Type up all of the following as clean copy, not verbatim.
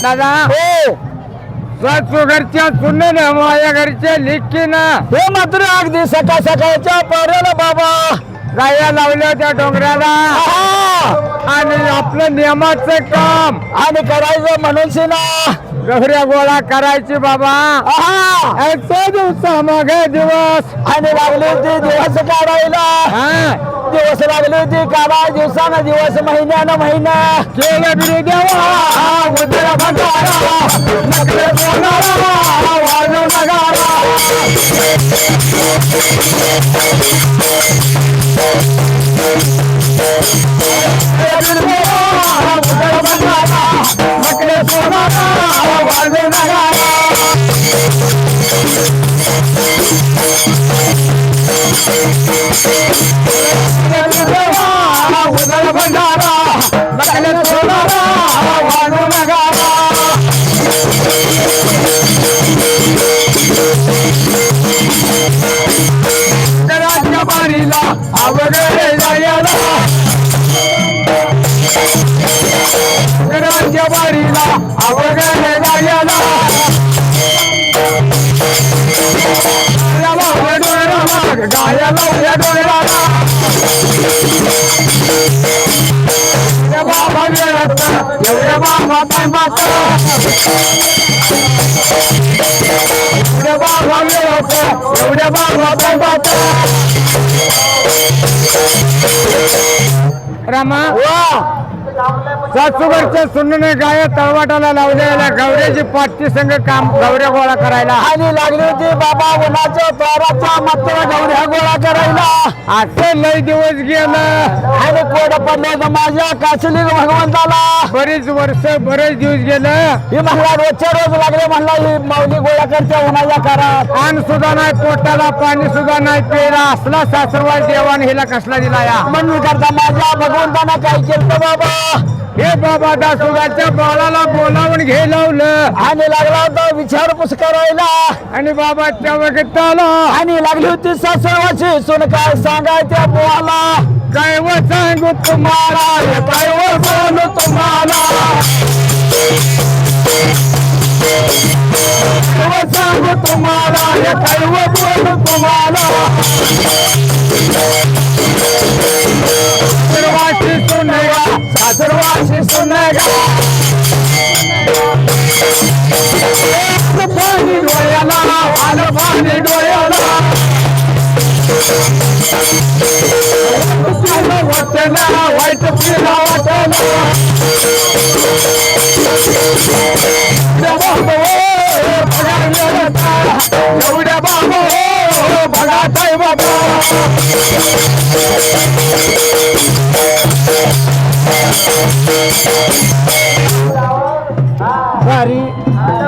दादा हो तू घरच्या सुनने ना माझ्या घरच्या लिखी ना हे मात्र अगदी सकाळ सकाळच्या पर्याला बाबा गाया लावल्या त्या डोंगराला आणि आपलं नियमाचं काम आणि करायचं म्हणून ना गहऱ्या गोळा करायची बाबा दिवसा मग दिवस आणि लागले ते दिवस काढायला दिवस लागले ते काढा दिवसानं दिवस महिन्यानं महिना केलं बिरू देवा उद्या भंडारा नकले बोलारा वाजू नगारा नकले सोनारा वाजू नगारा भंडारा नकले सोनारा वाजू नगारा या लावल्या डोळ्याला बाबा वेळात एवढ्या बाबा टायमात एवढ्या बाबा वेळात एवढ्या बाबा टायमात रामा वा सासूगडच्या सुनने गाय तळवाटाला लावलेल्या गवऱ्याची पाठची संघ काम गवऱ्या गोळा करायला आणि लागली होती बाबा उन्हाच्या ताराच्या मात्र गवऱ्या गोळा करायला असे लय दिवस गेलं आणि कोड पडलं माझ्या काचली भगवंताला बरीच वर्ष बरेच दिवस गेलं ही म्हणला रोजच्या रोज लागले म्हणला ही माऊली गोळा करते उन्हाच्या कारात अन्न सुद्धा नाही पोटाला पाणी सुद्धा नाही प्यायला असला सासरवास देवान हिला कसला दिला या म्हणून करता माझ्या भगवंतानं काय केलं बाबा हे बाबा दासोबाच्या बाळाला बोलावून घे लावलं आणि लागला होता विचारपूस करायला आणि बाबाच्या वगैरे आला आणि लागली होती सासरवाची सुन काय सांगायच्या बोला काय व सांगू तुम्हाला काय वर बोलू तुम्हाला काय सांगू तुम्हाला काय वर बोलू तुम्हाला सासरवाची सुनेगा सासरवाची सुनेगा पाणी डोळ्याला आलं पाणी डोळ्याला वाटला वाईट पिला वाटला एवढ्या बाबा बघा काय बाबा बारी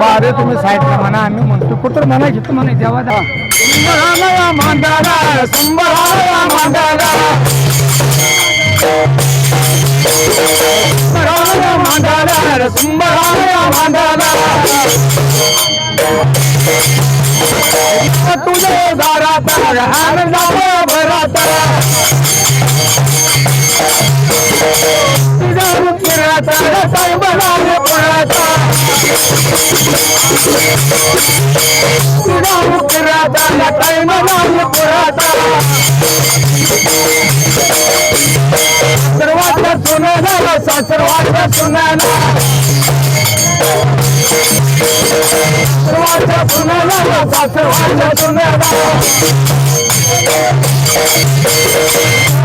बारे तुम्ही साईडला म्हणा आम्ही म्हणतो कुठं म्हणा घेतो म्हणा जेव्हा संबराला मांडाला संबराला मांडाला संबराला मांडाला संबराला मांडाला तुझे दारात आनंदाच्या भरात तुझ्या रुचिरात काय बनाले पळाता तुझ्या रुचिरात काय बनाले पळाता सर्वांच्या सुनाला सासरवाच्या सुनाला सर्वांच्या सुनाला सासरवाच्या सुनाला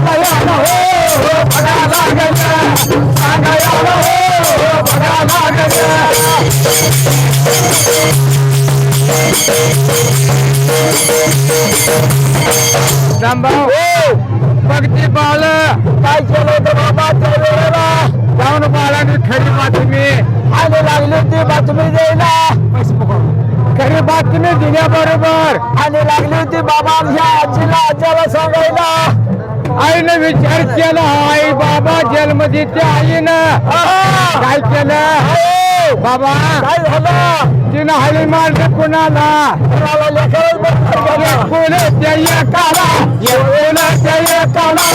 बघा लागलं सांगायला बघा लागलं जांभाऊ बघती बाळ काय केलं होतं बाबा त्या वेळेला जाऊन बाळाने खरी बातमी आणि लागली ती बातमी द्यायला खरी बातमी दिल्याबरोबर आणि लागली होती बाबा ह्या आजीला आज्याला सांगायला आईनं विचार केला आई बाबा जेलमध्ये त्या आईनं काय केलं बाबा काय झालं तिनं हळी मारलं कुणाला कोणाला लेकरच बरोबर गेलं. कुणाच्या एकाला कुणाच्या एकाला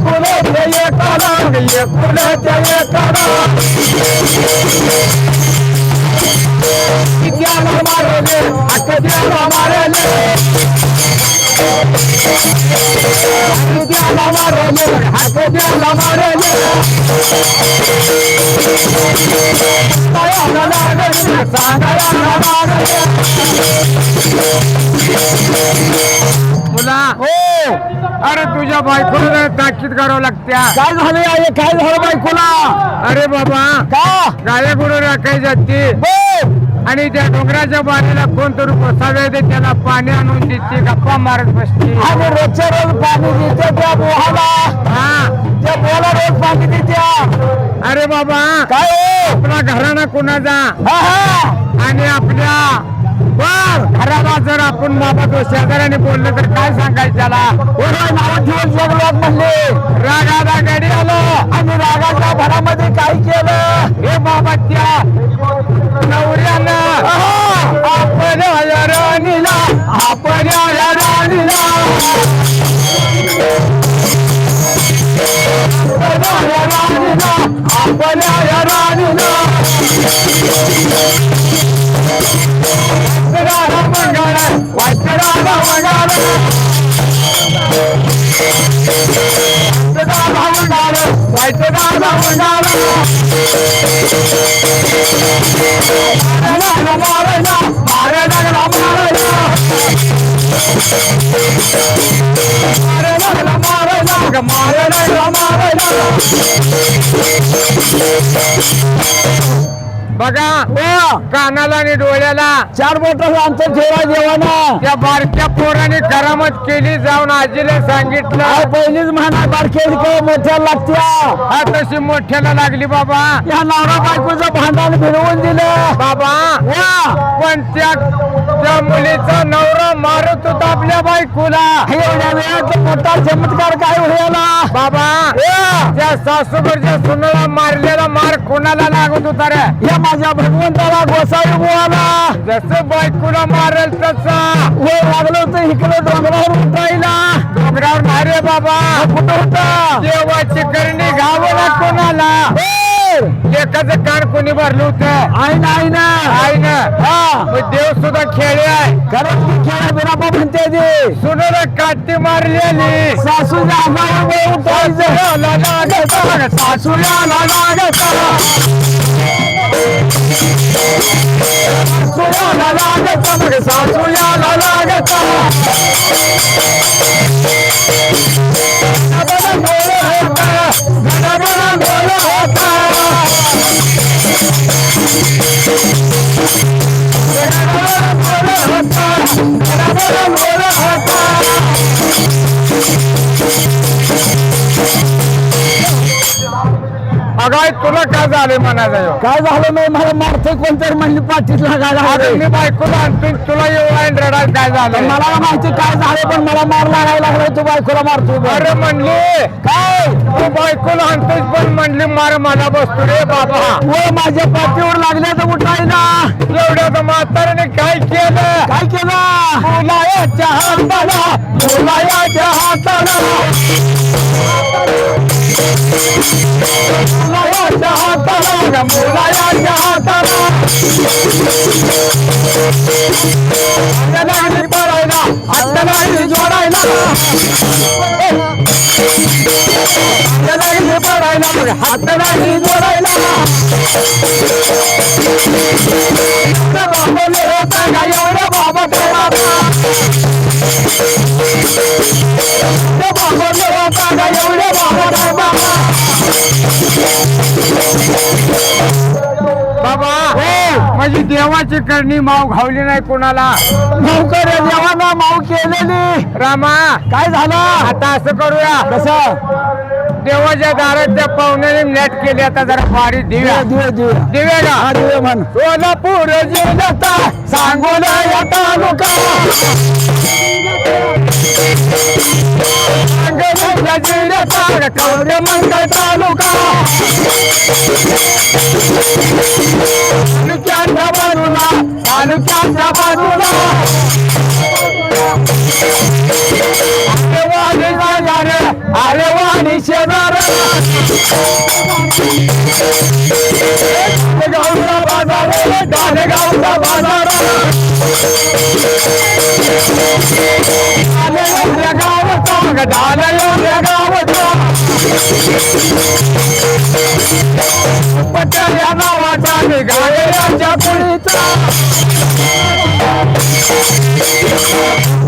कुणाच्या एकाला कुणाच्या एकाला कित्याला मारले अकद्याला मारले कित्याला मारले अकद्याला मारले तयाला लागले सांगायला मारले मुला हो अरे तुझ्या बायकोला ताकीद करावं लागत्या काय झालं आहे काय झालं बायकोला अरे बाबा का गाय गुरु राखाय जाते हो आणि त्या डोंगराच्या बाजूला कोणतरी बसावे येते त्याला पाणी आणून देते गप्पा मारत बसते आणि रोजच्या रोज पाणी देते त्या बोहाला हा त्या बोला रोज पाणी देत्या अरे बाबा काय हो? आपला घराणा कुणाचा हा हा आणि आपल्या बर घराला जर आपण बाबा तो शेजाऱ्याने बोललं तर काय सांगायचं त्याला कोणा नाव ठेवून जगलात म्हणले रागाला गाडी आलं आणि रागाच्या भरामध्ये काय केलं हे बाबा त्या नवऱ्यानं आपल्या राणीला आपल्या राणीला आपल्या राणीला बघा कानाला आणि डोळ्याला 4 बोटाचं अंतर ठेवा देवाना. त्या बारक्या पोराने करामत केली, जाऊन आजीला सांगितलं. पहिलीच म्हणा बारकेली काय मोठ्या लागत्या. हा तशी मोठ्याला लागली बाबा. या नवरा बायकोचं भांडण फिरवून दिलं बाबा पण त्या मुलीचा नवरा मारत होता आपल्या बायकोला. एवढ्या वेळात मोठा चमत्कार काय व्हायला बाबा त्या सासूकडच्या सुनाला मारलेला मार कोणाला लागत होता रे? या माझ्या भगवंताला गोसावी बुवाला. जसं बायकोला मारेल तसा वय लागलं होतं इकडे डोंगरावर उतरायला. डोंगरावर नाही रे बाबा. कुठं होतं देवाची करणी घावला कोणाला. लेखाचं कान कोणी भरलं होतं? आई ना आहे ना. मग देव सुद्धा खेळे आहे. खरंच की खेळा बिराबा म्हणते ते. सुनाला काठी मारलेली सासूच्या अंगावर उठायचं. सासूला लागत सासूला लागत अगाय तुला काय झालं म्हणायचं? काय झालं नाही मला मारतोय कोणतरी म्हणली पाठीत लागायला. अरे मी बायकोला आणतोय तुला येऊ आणि रडायला काय झालं? मला माहिती काय झालं पण मला मार लागायला लागलाय. तू बायकोला मारतोय. अरे म्हणली काय तू बायकोला आणतोय पण म्हणली मार मला बसतो रे बाबा. व माझ्या पाठीवर लागल्या तर उठायला. एवढ्या म्हाताऱ्याने काय केलं? काय केलं मुलायाच्या हाताला मुलायाच्या हाताला मुलायाच्या हाताला मुलायाच्या हाताला हाताला पडायला हाताला जोडायला हाताला पडायला हाताला जोडायला एवढं बाबा बाबा माझी देवाची करणी माव घावली नाही कोणाला. नौकर देवाना माऊ केलेली. रामा काय झालं आता असं करूया. कसं देवाच्या दारात त्या पाहुण्याने नेट केली. आता जरा फारी देऊया. देऊया का? देऊया म्हण. सोलापूर जिल्ह्याचा सांगोला या तालुका सांगोला जिल्ह्याचा कवडे मंगळ तालुका तालुक्याच्या बाजूला तालुक्याच्या बाजूला अरे वाणी शेजार गावचा बाजार गावचा बाजार गावचा डाल्या गावचा पटेल या नावाचा गाड्याच्या पुढीचा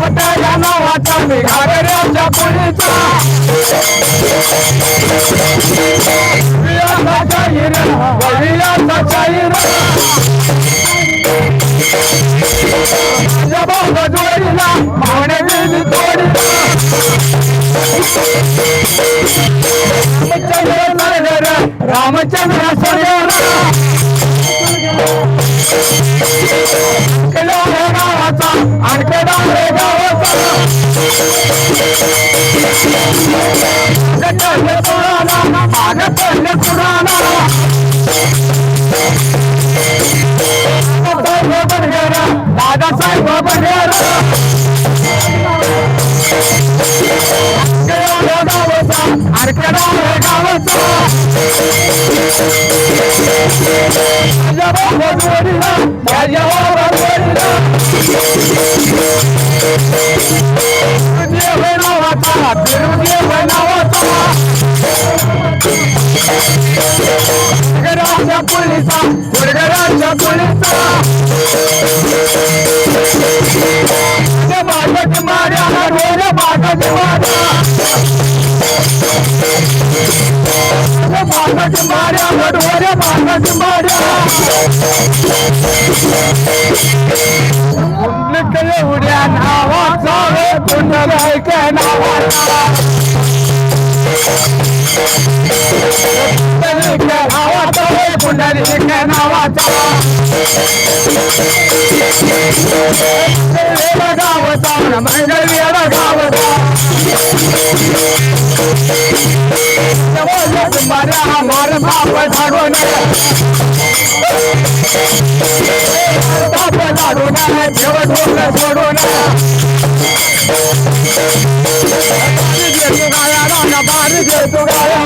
पटेल या नावाचा गाड्याच्या पुढीचा जोडीला पाहुणे विधी तोडीला रामचंद्र सोडला गावाचा आणखडा गावाचा माग पडले पुराणा दादासाहेब बघेरा गावाचा आणखडा गावाचा पोलिसा माझ्या कुळीचा बागत माऱ्या ढोल बागत माऱ्या बागत माऱ्या ढोल बागत माऱ्या कुंडलिक उड्या नावाचा कुंडलिक नावाचा पुंडलिक नावाचा गावचा मंगळवेढ गावचा मारा मार बाप धाडून बाप धाडून ठेव ढोल सोडून गाया बार देतो गाया